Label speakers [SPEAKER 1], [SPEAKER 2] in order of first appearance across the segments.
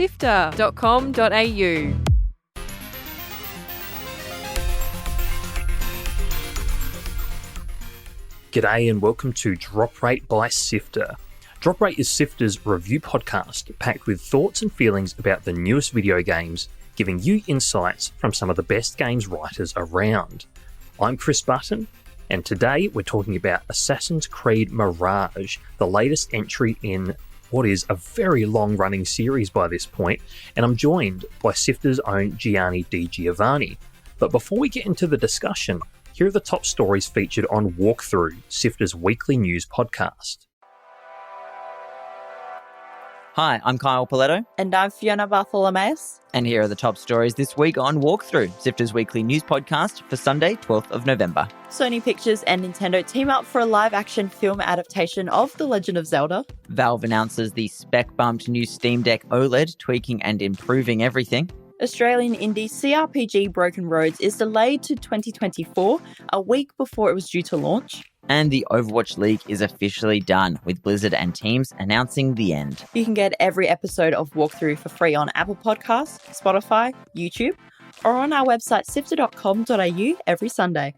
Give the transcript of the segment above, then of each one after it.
[SPEAKER 1] SIFTER.com.au.
[SPEAKER 2] G'day and welcome to Drop Rate by SIFTER. Drop Rate is SIFTER's review podcast packed with thoughts and feelings about the newest video games, giving you insights from some of the best games writers around. I'm Chris Button, and today we're talking about Assassin's Creed Mirage, the latest entry in what is a very long-running series by this point, and I'm joined by SIFTER's own Gianni Di Giovanni. But before we get into the discussion, here are the top stories featured on Walkthrough, SIFTER's weekly news podcast.
[SPEAKER 3] Hi, I'm Kyle Paletto.
[SPEAKER 4] And I'm Fiona Bartholomeus.
[SPEAKER 3] And here are the top stories this week on Walkthrough, SIFTER's weekly news podcast for Sunday, 12th of November.
[SPEAKER 4] Sony Pictures and Nintendo team up for a live-action film adaptation of The Legend of Zelda.
[SPEAKER 3] Valve announces the spec-bumped new Steam Deck OLED, tweaking and improving everything.
[SPEAKER 4] Australian indie CRPG Broken Roads is delayed to 2024, a week before it was due to launch.
[SPEAKER 3] And the Overwatch League is officially done, with Blizzard and teams announcing the end.
[SPEAKER 4] You can get every episode of Walkthrough for free on Apple Podcasts, Spotify, YouTube, or on our website sifter.com.au every Sunday.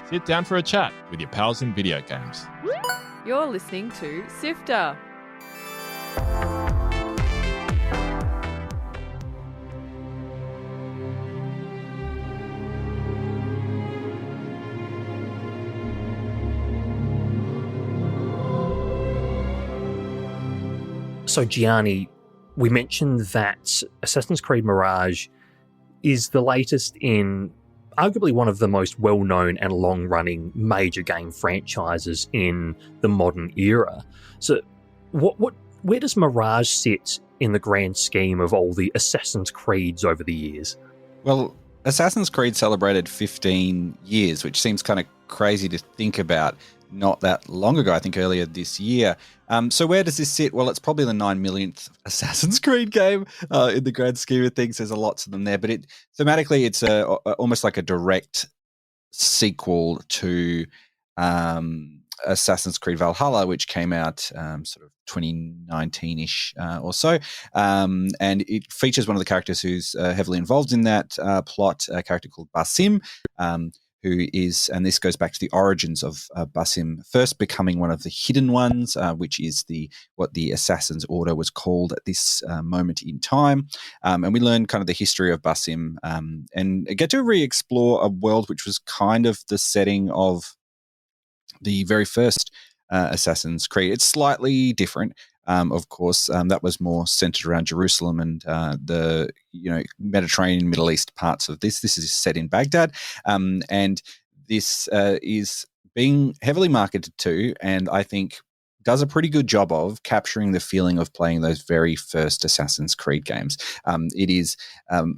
[SPEAKER 5] Sit down for a chat with your pals in video games.
[SPEAKER 1] You're listening to SIFTER.
[SPEAKER 2] So Gianni, we mentioned that Assassin's Creed Mirage is the latest in arguably one of the most well-known and long-running major game franchises in the modern era. So where does Mirage sit in the grand scheme of all the Assassin's Creeds over the years?
[SPEAKER 6] Well, Assassin's Creed celebrated 15 years, which seems kind of crazy to think about not that long ago, I think earlier this year. So where does this sit? Well, it's probably the 9 millionth Assassin's Creed game in the grand scheme of things. There's a lot of them there, but thematically it's almost like a direct sequel to Assassin's Creed Valhalla, which came out sort of 2019-ish or so. And it features one of the characters who's heavily involved in that plot, a character called Basim, who is, and this goes back to the origins of Basim first becoming one of the hidden ones, which is what the Assassin's Order was called at this moment in time. And we learn kind of the history of Basim and get to re-explore a world which was kind of the setting of the very first Assassin's Creed. It's slightly different. Of course, that was more centered around Jerusalem and the Mediterranean, Middle East parts of this. This is set in Baghdad, and this is being heavily marketed to, and I think does a pretty good job of capturing the feeling of playing those very first Assassin's Creed games. It is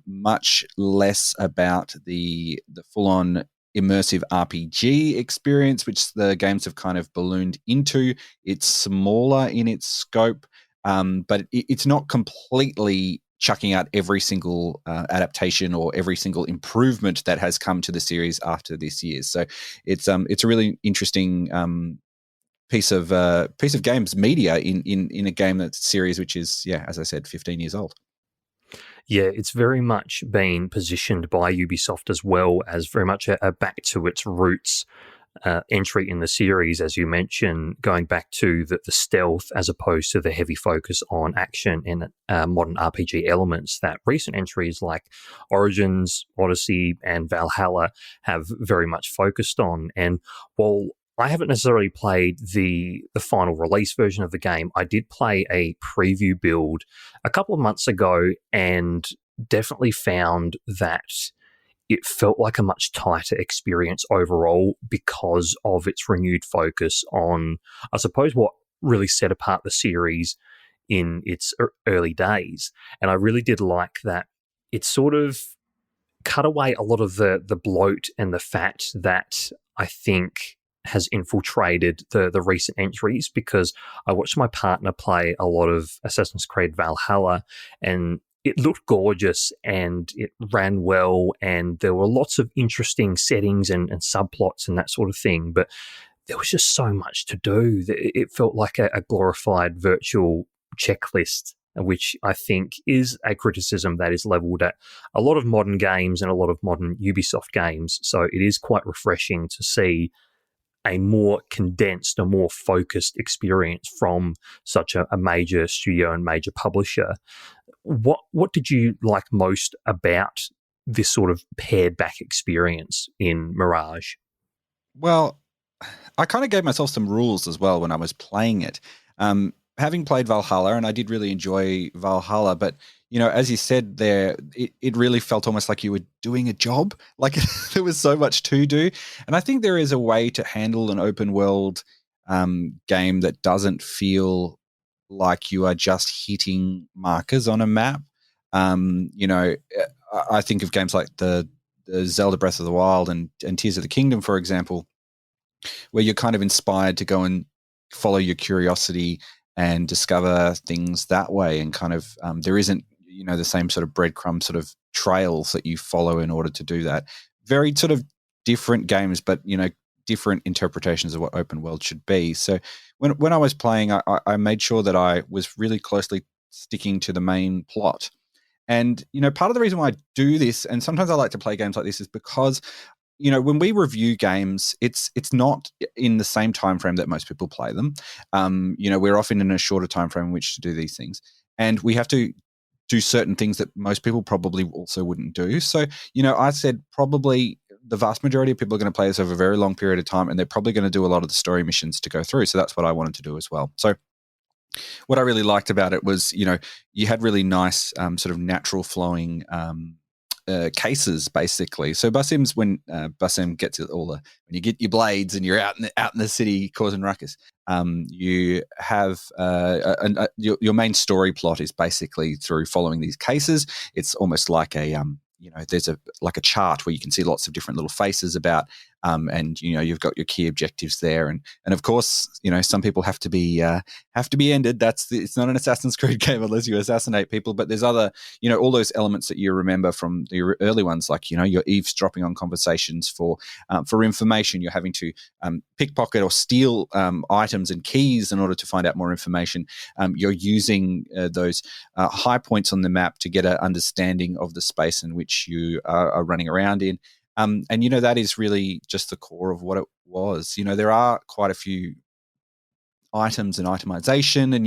[SPEAKER 6] much less about the full-on immersive RPG experience, which the games have kind of ballooned into. It's smaller in its scope, but it's not completely chucking out every single adaptation or every single improvement that has come to the series after this year. So it's a really interesting piece of games media in a game that's series which is, as I said, 15 years old.
[SPEAKER 2] Yeah, it's very much been positioned by Ubisoft as well as very much a back to its roots entry in the series, as you mentioned, going back to the stealth as opposed to the heavy focus on action and modern RPG elements that recent entries like Origins, Odyssey, and Valhalla have very much focused on. And while I haven't necessarily played the final release version of the game, I did play a preview build a couple of months ago and definitely found that it felt like a much tighter experience overall because of its renewed focus on, I suppose, what really set apart the series in its early days. And I really did like that it sort of cut away a lot of the bloat and the fat that I think has infiltrated the recent entries, because I watched my partner play a lot of Assassin's Creed Valhalla and it looked gorgeous and it ran well and there were lots of interesting settings and subplots and that sort of thing. But there was just so much to do. It felt like a glorified virtual checklist, which I think is a criticism that is levelled at a lot of modern games and a lot of modern Ubisoft games. So it is quite refreshing to see a more condensed, a more focused experience from such a major studio and major publisher. What did you like most about this sort of pared back experience in Mirage?
[SPEAKER 6] Well, I kind of gave myself some rules as well when I was playing it. Having played Valhalla, and I did really enjoy Valhalla, but as you said there, it really felt almost like you were doing a job. Like there was so much to do, and I think there is a way to handle an open world game that doesn't feel like you are just hitting markers on a map. I think of games like the Zelda Breath of the Wild and Tears of the Kingdom, for example, where you're kind of inspired to go and follow your curiosity and discover things that way. And kind of there isn't, the same sort of breadcrumb sort of trails that you follow in order to do that. Very sort of different games, but, different interpretations of what open world should be. So when I was playing, I made sure that I was really closely sticking to the main plot. And, part of the reason why I do this, and sometimes I like to play games like this, is because when we review games, it's not in the same time frame that most people play them. We're often in a shorter time frame in which to do these things, and we have to do certain things that most people probably also wouldn't do. So, I said probably the vast majority of people are going to play this over a very long period of time, and they're probably going to do a lot of the story missions to go through. So that's what I wanted to do as well. So what I really liked about it was, you had really nice sort of natural flowing cases, basically. So Basim's when Basim gets when you get your blades and you're out in the city causing ruckus, you have your main story plot is basically through following these cases. It's almost like there's a chart where you can see lots of different little faces about, and you've got your key objectives there, and of course some people have to be ended. It's not an Assassin's Creed game unless you assassinate people, but there's other all those elements that you remember from the early ones, like you're eavesdropping on conversations for information. You're having to pickpocket or steal items and keys in order to find out more information. You're using those high points on the map to get an understanding of the space in which you are running around in. And that is really just the core of what it was. There are quite a few items and itemization, and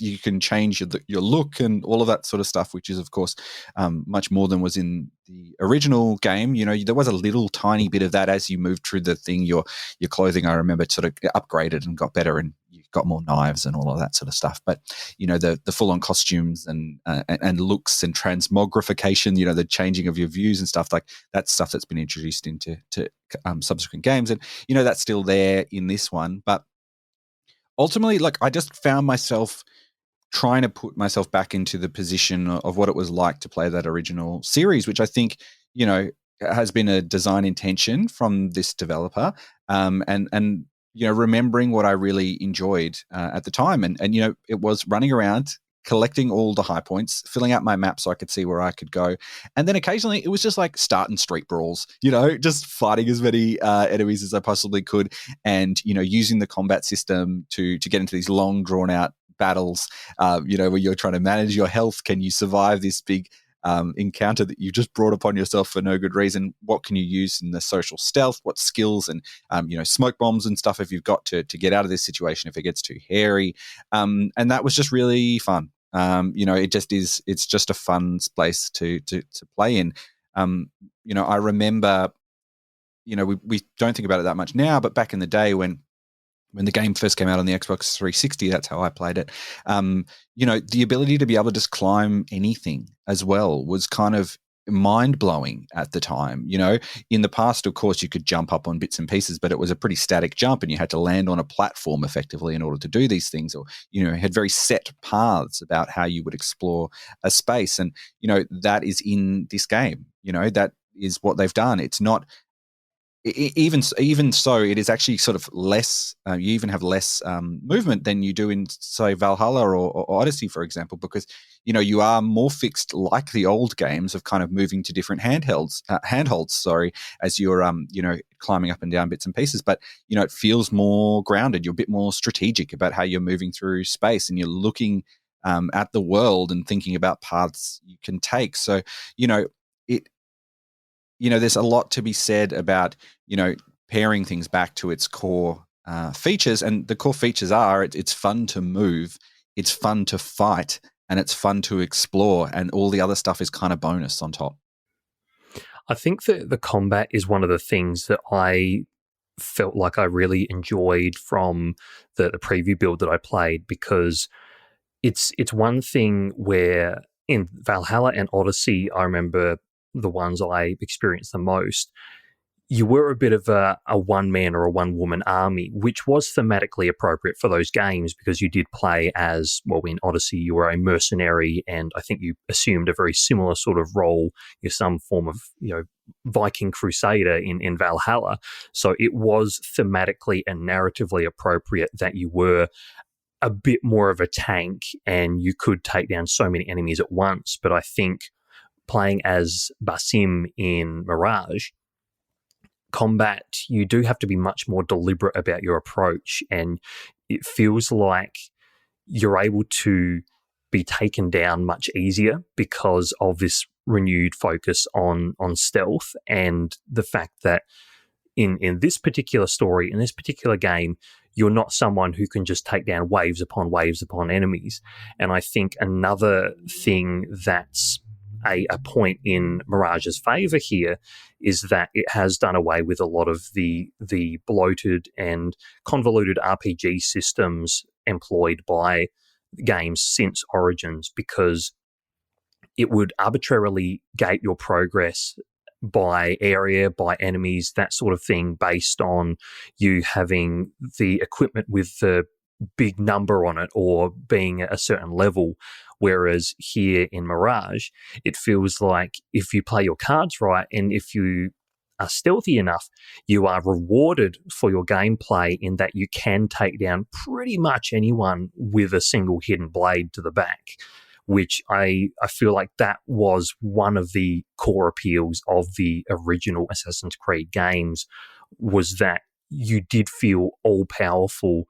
[SPEAKER 6] you can change your look and all of that sort of stuff, which is of course much more than was in the original game. There was a little tiny bit of that as you moved through the thing. Your clothing, I remember, sort of upgraded and got better, and you got more knives and all of that sort of stuff. But the full on costumes and looks and transmogrification, the changing of your views and stuff, like that's stuff that's been introduced into subsequent games, and that's still there in this one. But ultimately, I just found myself trying to put myself back into the position of what it was like to play that original series, which I think, has been a design intention from this developer. And remembering what I really enjoyed at the time. And it was running around, collecting all the high points, filling out my map so I could see where I could go. And then occasionally it was just like starting street brawls, just fighting as many enemies as I possibly could, and, using the combat system to get into these long drawn out battles, where you're trying to manage your health. Can you survive this big encounter that you just brought upon yourself for no good reason? What can you use in the social stealth? What skills and smoke bombs and stuff have you got to get out of this situation if it gets too hairy? And that was just really fun. It just is. It's just a fun place to play in. I remember, we don't think about it that much now, but back in the day when the game first came out on the Xbox 360, that's how I played it. The ability to be able to just climb anything as well was kind of mind-blowing at the time. In the past, of course, you could jump up on bits and pieces, but it was a pretty static jump, and you had to land on a platform effectively in order to do these things, or had very set paths about how you would explore a space. And that is in this game. That is what they've done. It's not even so, it is actually sort of less. You even have less movement than you do in, say, Valhalla or Odyssey, for example, because you are more fixed, like the old games, of kind of moving to different handholds. As you're climbing up and down bits and pieces. But it feels more grounded. You're a bit more strategic about how you're moving through space, and you're looking at the world and thinking about paths you can take. So it. There's a lot to be said about, paring things back to its core features. And the core features are it's fun to move, it's fun to fight, and it's fun to explore. And all the other stuff is kind of bonus on top.
[SPEAKER 2] I think that the combat is one of the things that I felt like I really enjoyed from the preview build that I played, because it's one thing where in Valhalla and Odyssey, I remember the ones I experienced the most, you were a bit of a one-man or a one-woman army, which was thematically appropriate for those games because you did play as, well, in Odyssey, you were a mercenary, and I think you assumed a very similar sort of role, some form of, Viking crusader in Valhalla. So it was thematically and narratively appropriate that you were a bit more of a tank and you could take down so many enemies at once. But I think playing as Basim in Mirage, combat, you do have to be much more deliberate about your approach, and it feels like you're able to be taken down much easier because of this renewed focus on stealth, and the fact that in this particular story, in this particular game, you're not someone who can just take down waves upon enemies. And I think another thing that's a point in Mirage's favour here is that it has done away with a lot of the bloated and convoluted RPG systems employed by games since Origins, because it would arbitrarily gate your progress by area, by enemies, that sort of thing, based on you having the equipment with the big number on it or being at a certain level. Whereas here in Mirage, it feels like if you play your cards right and if you are stealthy enough, you are rewarded for your gameplay in that you can take down pretty much anyone with a single hidden blade to the back, which I feel like that was one of the core appeals of the original Assassin's Creed games, was that you did feel all-powerful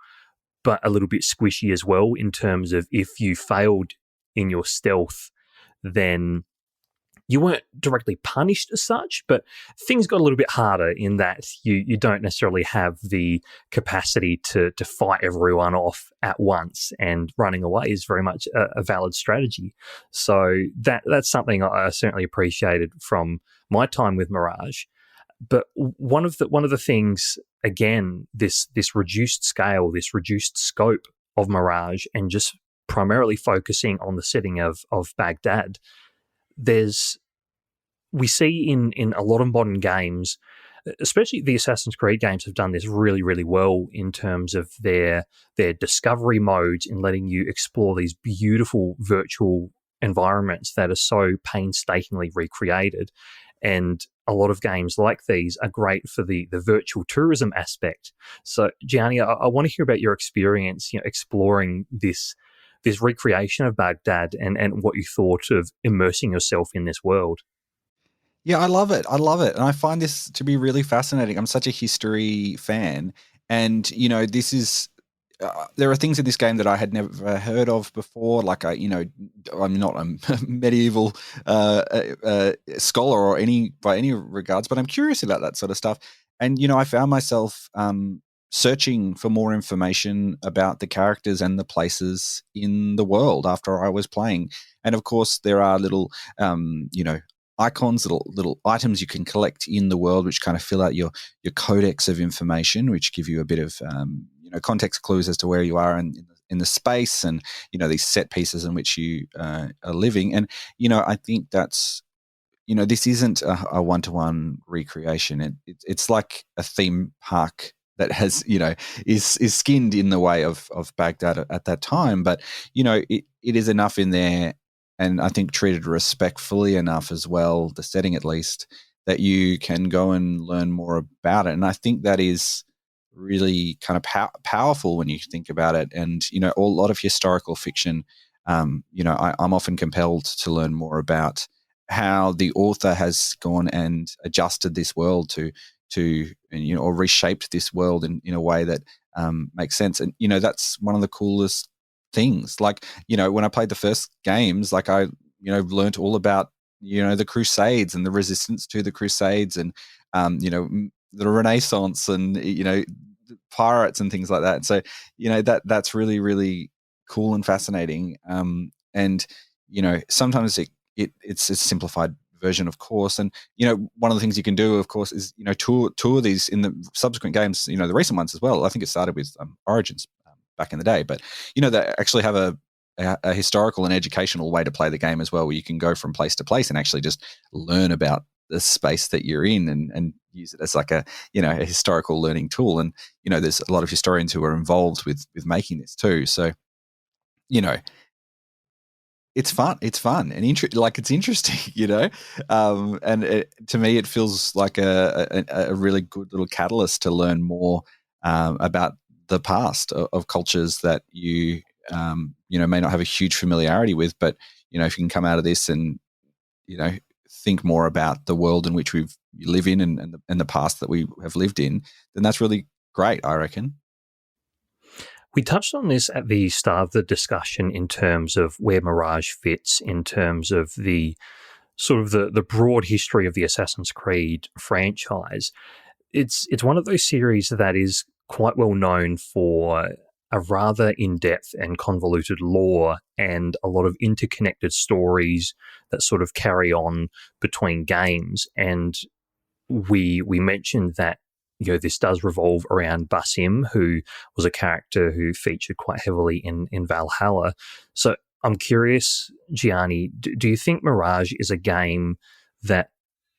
[SPEAKER 2] but a little bit squishy as well, in terms of if you failed in your stealth, then you weren't directly punished as such, but things got a little bit harder in that you don't necessarily have the capacity to fight everyone off at once, and running away is very much a valid strategy. So that's something I certainly appreciated from my time with Mirage. But one of the things, again, this reduced scale, this reduced scope of Mirage, and just primarily focusing on the setting of Baghdad, we see in a lot of modern games, especially the Assassin's Creed games, have done this really, really well in terms of their discovery modes, in letting you explore these beautiful virtual environments that are so painstakingly recreated. And a lot of games like these are great for the virtual tourism aspect. So, Gianni, I want to hear about your experience, exploring this recreation of Baghdad and what you thought of immersing yourself in this world.
[SPEAKER 6] Yeah, I love it. And I find this to be really fascinating. I'm such a history fan. And, this is, there are things in this game that I had never heard of before. Like, I'm not a medieval scholar or by any regards, but I'm curious about that sort of stuff. And, I found myself searching for more information about the characters and the places in the world after I was playing. And of course, there are little, icons, little items you can collect in the world, which kind of fill out your codex of information, which give you a bit of context clues as to where you are in the space, and these set pieces in which you are living. And I think that's this isn't a one-to-one recreation. It's like a theme park that has is skinned in the way of Baghdad at that time, but it is enough in there. And I think treated respectfully enough as well, the setting at least, that you can go and learn more about it. And I think that is really kind of powerful when you think about it. And, a lot of historical fiction, I'm often compelled to learn more about how the author has gone and adjusted this world to or reshaped this world in a way that makes sense. And, that's one of the coolest things. Like, when I played the first games, like I, learned all about, the Crusades and the resistance to the Crusades and, the Renaissance and, pirates and things like that. And so, that's really, really cool and fascinating. And, sometimes it's a simplified version, of course. And, one of the things you can do, of course, is, tour these in the subsequent games, the recent ones as well. I think it started with Origins back in the day, but, they actually have a historical and educational way to play the game as well, where you can go from place to place and actually just learn about the space that you're in and use it as like a historical learning tool. And, there's a lot of historians who are involved with making this too. So, it's fun and it's interesting, and to me, it feels like a really good little catalyst to learn more about the past of cultures that you may not have a huge familiarity with, but if you can come out of this and think more about the world in which we live in and the past that we have lived in, then that's really great, I reckon.
[SPEAKER 2] We touched on this at the start of the discussion in terms of where Mirage fits in terms of the sort of the broad history of the Assassin's Creed franchise. It's one of those series that is quite well known for a rather in-depth and convoluted lore and a lot of interconnected stories that sort of carry on between games. And we mentioned that this does revolve around Basim, who was a character who featured quite heavily in Valhalla. So I'm curious, Gianni, do you think Mirage is a game that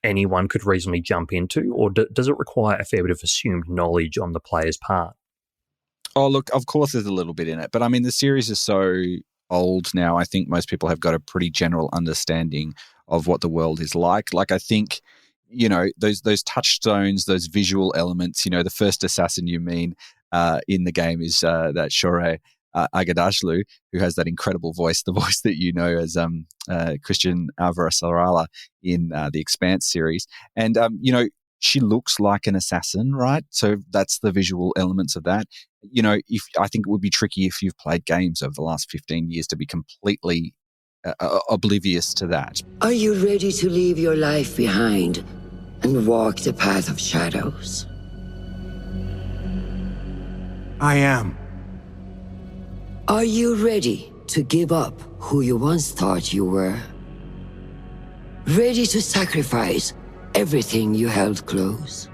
[SPEAKER 2] anyone could reasonably jump into, or does it require a fair bit of assumed knowledge on the player's part?
[SPEAKER 6] Oh, look, of course there's a little bit in it, but I mean, the series is so old now. I think most people have got a pretty general understanding of what the world is like. Like, I think, those touchstones, those visual elements, the first assassin you mean in the game is that Shore Agardashlu, who has that incredible voice, the voice that as Christian Alvarez-Sarala in the Expanse series. And, she looks like an assassin, right? So that's the visual elements of that. If I think it would be tricky if you've played games over the last 15 years to be completely oblivious to that.
[SPEAKER 7] Are you ready to leave your life behind and walk the path of shadows?
[SPEAKER 8] I am.
[SPEAKER 7] Are you ready to give up who you once thought you were? Ready to sacrifice everything you held close?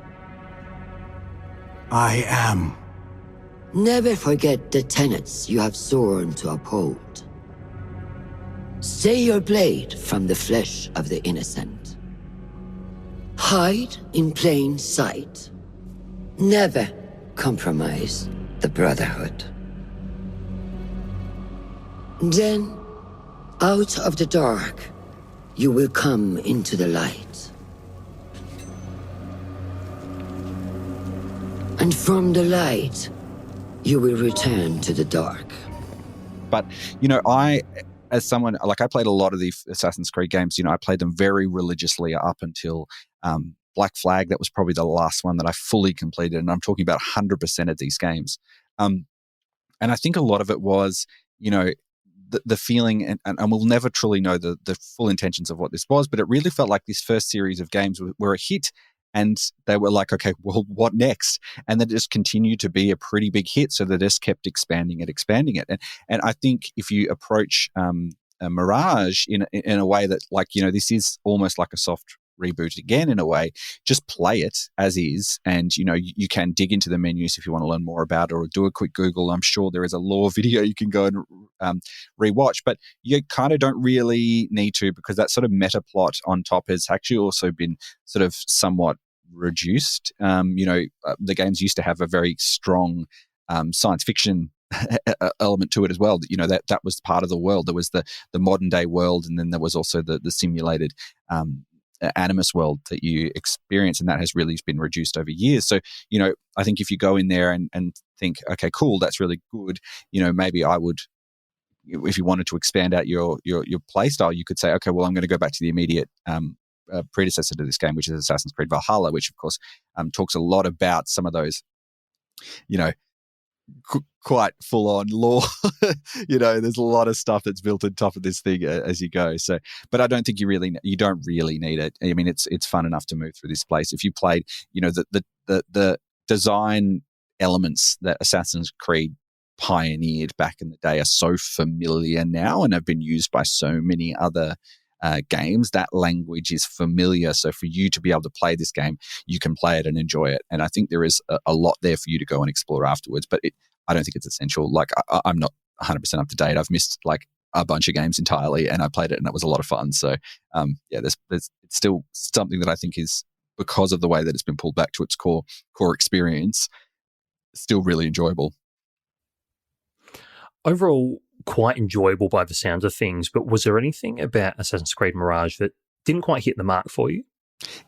[SPEAKER 8] I am.
[SPEAKER 7] Never forget the tenets you have sworn to uphold. Stay your blade from the flesh of the innocent. Hide in plain sight. Never compromise the Brotherhood. Then, out of the dark, you will come into the light. And from the light, you will return to the dark.
[SPEAKER 6] But, I, as someone, like, I played a lot of the Assassin's Creed games, I played them very religiously up until Black Flag. That was probably the last one that I fully completed. And I'm talking about 100% of these games. And I think a lot of it was, the feeling, and we'll never truly know the full intentions of what this was, but it really felt like this first series of games were a hit. And they were like, okay, well, what next? And then it just continued to be a pretty big hit. So they just kept expanding it. And I think if you approach a Mirage in a way that, like, this is almost like a soft reboot again in a way, just play it as is. And, you can dig into the menus if you want to learn more about it, or do a quick Google. I'm sure there is a lore video you can go and rewatch, but you kind of don't really need to, because that sort of meta plot on top has actually also been sort of somewhat reduced. The games used to have a very strong science fiction element to it as well. That was part of the world. There was the modern day world, and then there was also the simulated animus world that you experience, and that has really been reduced over years. So, I think if you go in there and think, okay, cool, that's really good, maybe I would, if you wanted to expand out your play style, you could say, okay, well, I'm going to go back to the immediate predecessor to this game, which is Assassin's Creed Valhalla, which of course talks a lot about some of those, quite full on lore. There's a lot of stuff that's built on top of this thing as you go. So, but I don't think you don't really need it. I mean, it's fun enough to move through this place. If you played, the design elements that Assassin's Creed pioneered back in the day are so familiar now and have been used by so many other games. That language is familiar. So for you to be able to play this game, you can play it and enjoy it. And I think there is a lot there for you to go and explore afterwards, but I don't think it's essential. Like I'm not 100% up to date. I've missed like a bunch of games entirely, and I played it and it was a lot of fun. So there's it's still something that I think is, because of the way that it's been pulled back to its core experience, still really enjoyable.
[SPEAKER 2] Overall, quite enjoyable by the sounds of things, but was there anything about Assassin's Creed Mirage that didn't quite hit the mark for you?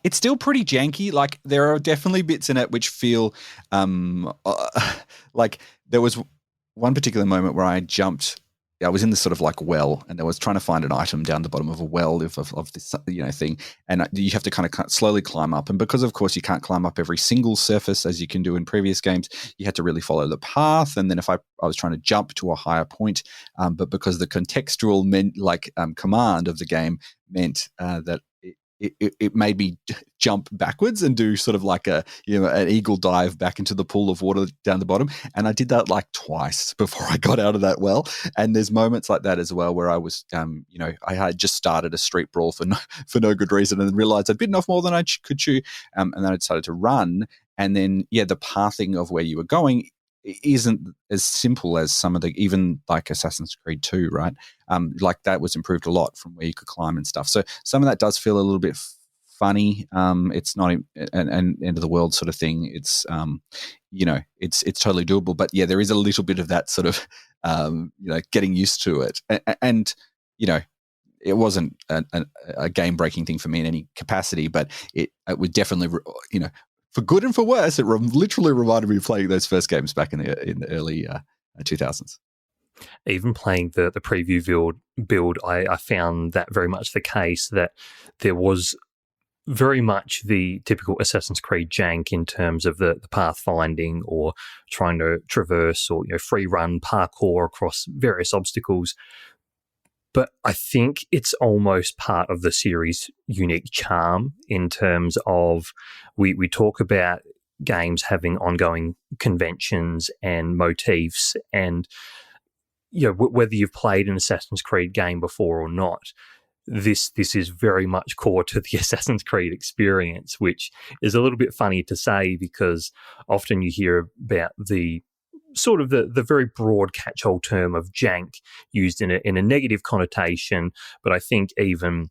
[SPEAKER 6] It's still pretty janky. Like there are definitely bits in it which feel like there was one particular moment where I was in this sort of like well, and I was trying to find an item down the bottom of a well of this thing, and you have to kind of slowly climb up. And because of course you can't climb up every single surface as you can do in previous games, you had to really follow the path. And then if I was trying to jump to a higher point, but because the contextual command of the game meant that it made me jump backwards and do sort of like an eagle dive back into the pool of water down the bottom. And I did that like twice before I got out of that well. And there's moments like that as well where I was, I had just started a street brawl for no good reason, and then realized I'd bitten off more than I could chew. And then I decided to run. And then, the pathing of where you were going isn't as simple as some of the, even like Assassin's Creed 2, right? Like that was improved a lot from where you could climb and stuff. So some of that does feel a little bit funny. It's not an end of the world sort of thing. It's, it's totally doable. But yeah, there is a little bit of that sort of, getting used to it. And it wasn't a game-breaking thing for me in any capacity, but it would definitely, for good and for worse, it literally reminded me of playing those first games back in the early 2000s.
[SPEAKER 2] Even playing the preview build, I found that very much the case, that there was very much the typical Assassin's Creed jank in terms of the pathfinding or trying to traverse or free run parkour across various obstacles. But I think it's almost part of the series' unique charm in terms of we talk about games having ongoing conventions and motifs, and whether you've played an Assassin's Creed game before or not, this is very much core to the Assassin's Creed experience, which is a little bit funny to say because often you hear about the sort of the very broad catch-all term of jank used in a negative connotation. But I think even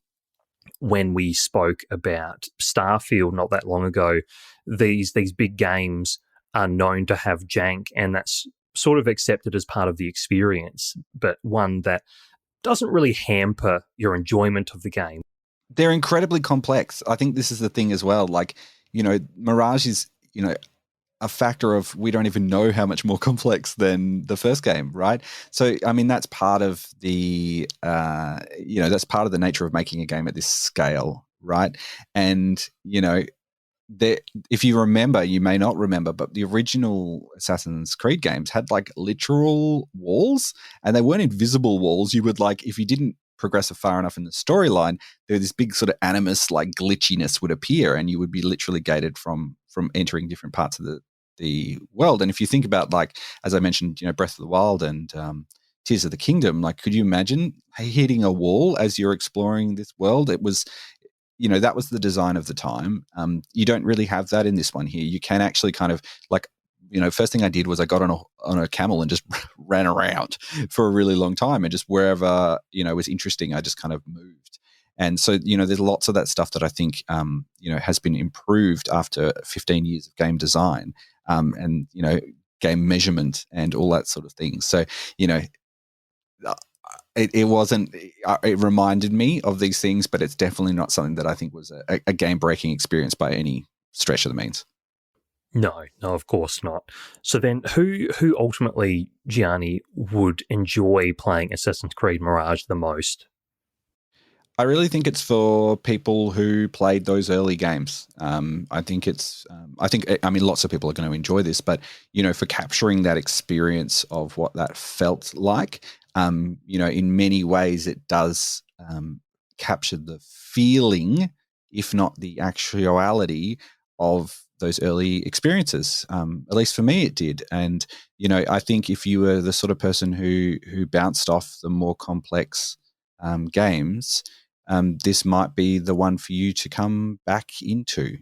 [SPEAKER 2] when we spoke about Starfield not that long ago, these big games are known to have jank, and that's sort of accepted as part of the experience, but one that doesn't really hamper your enjoyment of the game.
[SPEAKER 6] They're incredibly complex. I think this is the thing as well. Like, Mirage is, a factor of, we don't even know how much more complex than the first game, right? So, I mean, that's part of the, that's part of the nature of making a game at this scale, right? And, if you remember, you may not remember, but the original Assassin's Creed games had like literal walls, and they weren't invisible walls. You would if you didn't progress far enough in the storyline, there this big sort of animus like glitchiness would appear, and you would be literally gated from entering different parts of the world. And if you think about, as I mentioned, Breath of the Wild and Tears of the Kingdom, could you imagine hitting a wall as you're exploring this world? It was, that was the design of the time. You don't really have that in this one here. You can actually kind of first thing I did was I got on a camel and just ran around for a really long time, and just wherever, was interesting, I just kind of moved. And so, there's lots of that stuff that I think, has been improved after 15 years of game design, and, game measurement and all that sort of thing. So, it wasn't. It reminded me of these things, but it's definitely not something that I think was a game-breaking experience by any stretch of the means.
[SPEAKER 2] No, of course not. So then who ultimately, Gianni, would enjoy playing Assassin's Creed Mirage the most?
[SPEAKER 6] I really think it's for people who played those early games. I think lots of people are going to enjoy this, but, for capturing that experience of what that felt like, in many ways it does capture the feeling, if not the actuality, of those early experiences. At least for me, it did. And, I think if you were the sort of person who bounced off the more complex games, this might be the one for you to come back into,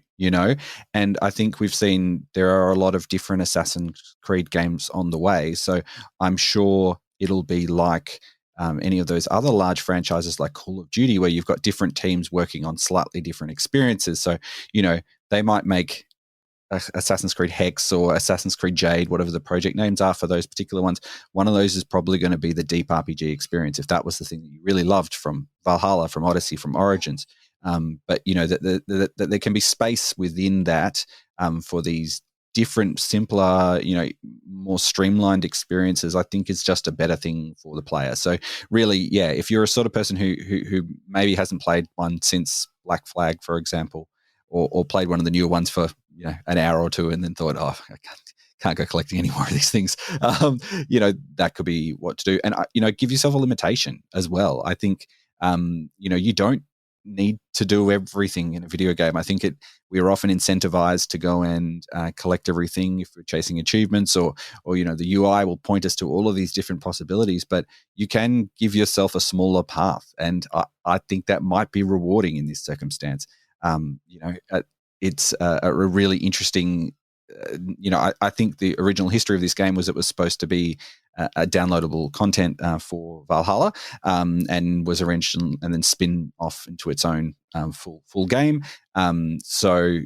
[SPEAKER 6] And I think we've seen there are a lot of different Assassin's Creed games on the way. So I'm sure it'll be like any of those other large franchises like Call of Duty, where you've got different teams working on slightly different experiences. So, they might make Assassin's Creed Hex or Assassin's Creed Jade, whatever the project names are for those particular ones. One of those is probably going to be the deep RPG experience, if that was the thing that you really loved from Valhalla, from Odyssey, from Origins. But that there can be space within that for these different, simpler, more streamlined experiences, I think is just a better thing for the player. So really, yeah, if you're a sort of person who maybe hasn't played one since Black Flag, for example, or played one of the newer ones for an hour or two and then thought, oh, I can't go collecting any more of these things. That could be what to do. And, give yourself a limitation as well. I think, you don't need to do everything in a video game. I think we are often incentivized to go and collect everything if we're chasing achievements or the UI will point us to all of these different possibilities, but you can give yourself a smaller path. And I think that might be rewarding in this circumstance. It's a really interesting, I think the original history of this game was it was supposed to be a downloadable content for Valhalla and was arranged and then spin off into its own full game. So,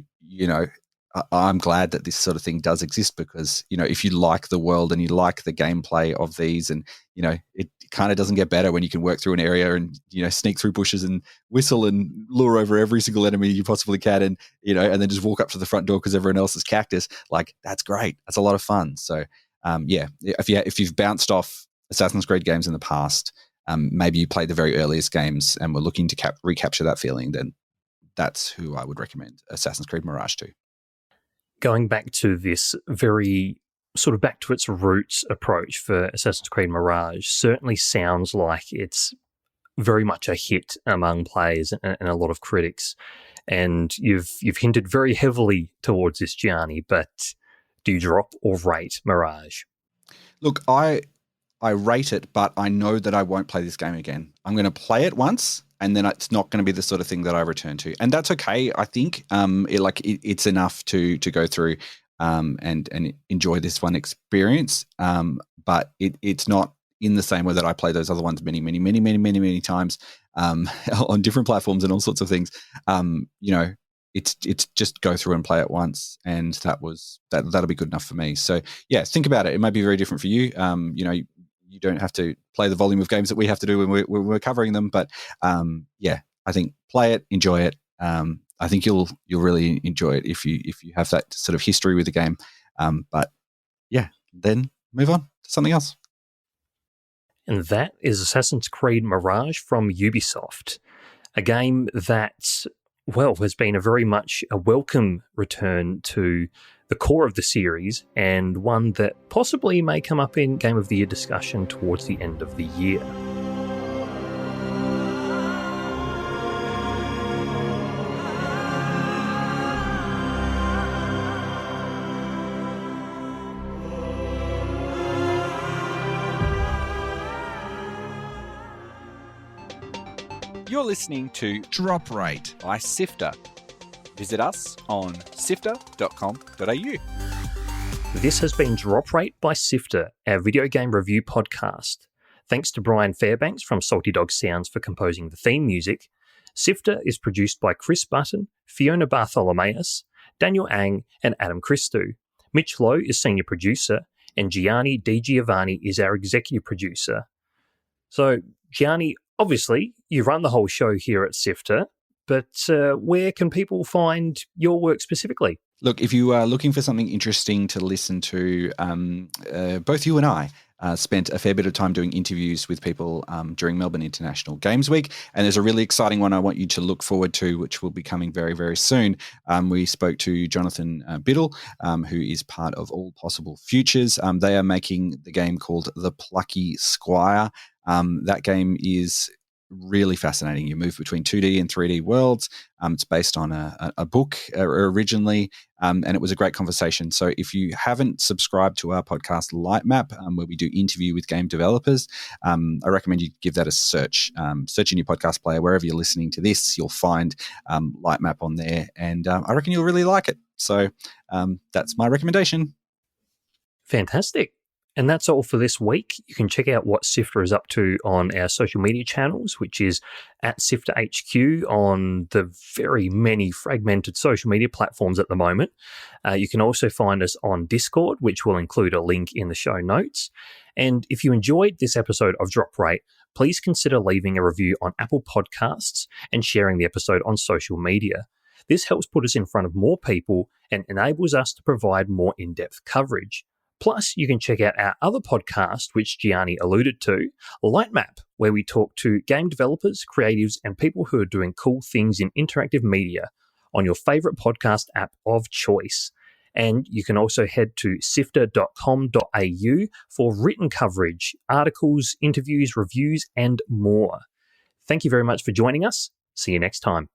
[SPEAKER 6] I'm glad that this sort of thing does exist because, if you like the world and you like the gameplay of these and, it kind of doesn't get better when you can work through an area and, sneak through bushes and whistle and lure over every single enemy you possibly can and, and then just walk up to the front door because everyone else is cactus. Like, that's great. That's a lot of fun. So, if you've bounced off Assassin's Creed games in the past, maybe you played the very earliest games and were looking to recapture that feeling, then that's who I would recommend Assassin's Creed Mirage to.
[SPEAKER 2] Going back to this very sort of back to its roots approach for Assassin's Creed Mirage certainly sounds like it's very much a hit among players and a lot of critics. And you've hinted very heavily towards this, Gianni, but do you drop or rate Mirage?
[SPEAKER 6] Look, I rate it, but I know that I won't play this game again. I'm going to play it once, and then it's not going to be the sort of thing that I return to, and that's okay. I think it's enough to go through and enjoy this one experience. But it's not in the same way that I play those other ones many times on different platforms and all sorts of things. It's just go through and play it once, and that'll be good enough for me. So yeah, think about it. It might be very different for you. You don't have to play the volume of games that we have to do when we're covering them, but I think play it, enjoy it. I think you'll really enjoy it if you have that sort of history with the game. But yeah, then move on to something else.
[SPEAKER 2] And that is Assassin's Creed Mirage from Ubisoft, a game that, well, has been a very much a welcome return to the core of the series and one that possibly may come up in Game of the Year discussion towards the end of the year.
[SPEAKER 6] You're listening to Drop Rate by SIFTER. Visit us on sifter.com.au.
[SPEAKER 2] This has been Drop Rate by SIFTER, our video game review podcast. Thanks to Brian Fairbanks from Salty Dog Sounds for composing the theme music. SIFTER is produced by Chris Button, Fiona Bartholomeus, Daniel Ang, and Adam Christou. Mitch Lowe is senior producer, and Gianni Di Giovanni is our executive producer. So, Gianni, obviously, you run the whole show here at SIFTER, but where can people find your work specifically?
[SPEAKER 6] Look, if you are looking for something interesting to listen to, both you and I spent a fair bit of time doing interviews with people during Melbourne International Games Week, and there's a really exciting one I want you to look forward to, which will be coming very, very soon. We spoke to Jonathan Biddle, who is part of All Possible Futures. They are making the game called The Plucky Squire. That game is really fascinating. You move between 2D and 3D worlds. It's based on a book originally, and it was a great conversation. So if you haven't subscribed to our podcast Light Map, where we do interview with game developers, I recommend you give that a search. Search in your podcast player, wherever you're listening to this, you'll find Light Map on there, and I reckon you'll really like it. So that's my recommendation.
[SPEAKER 2] Fantastic. And that's all for this week. You can check out what SIFTER is up to on our social media channels, which is at SIFTER HQ on the very many fragmented social media platforms at the moment. You can also find us on Discord, which will include a link in the show notes. And if you enjoyed this episode of Drop Rate, please consider leaving a review on Apple Podcasts and sharing the episode on social media. This helps put us in front of more people and enables us to provide more in-depth coverage. Plus, you can check out our other podcast, which Gianni alluded to, Light Map, where we talk to game developers, creatives, and people who are doing cool things in interactive media on your favourite podcast app of choice. And you can also head to sifter.com.au for written coverage, articles, interviews, reviews, and more. Thank you very much for joining us. See you next time.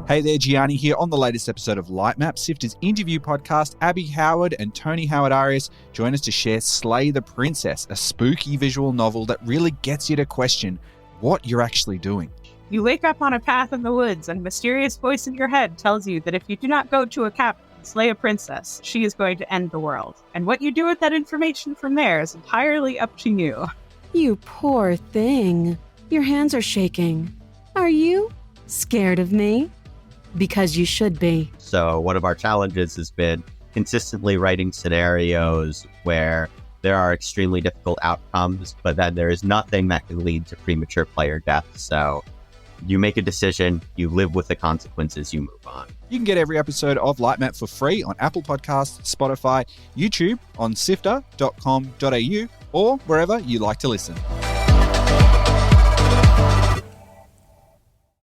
[SPEAKER 6] Hey there, Gianni here on the latest episode of Light Map, SIFTER's interview podcast. Abby Howard and Tony Howard-Arias join us to share Slay the Princess, a spooky visual novel that really gets you to question what you're actually doing.
[SPEAKER 9] You wake up on a path in the woods, and a mysterious voice in your head tells you that if you do not go to a cabin and slay a princess, she is going to end the world. And what you do with that information from there is entirely up to you.
[SPEAKER 10] You poor thing. Your hands are shaking. Are you scared of me? Because you should be.
[SPEAKER 11] So one of our challenges has been consistently writing scenarios where there are extremely difficult outcomes, but then there is nothing that can lead to premature player death. So you make a decision, you live with the consequences, you move on.
[SPEAKER 6] You can get every episode of Light Map for free on Apple Podcasts, Spotify, YouTube, on sifter.com.au, or wherever you like to listen.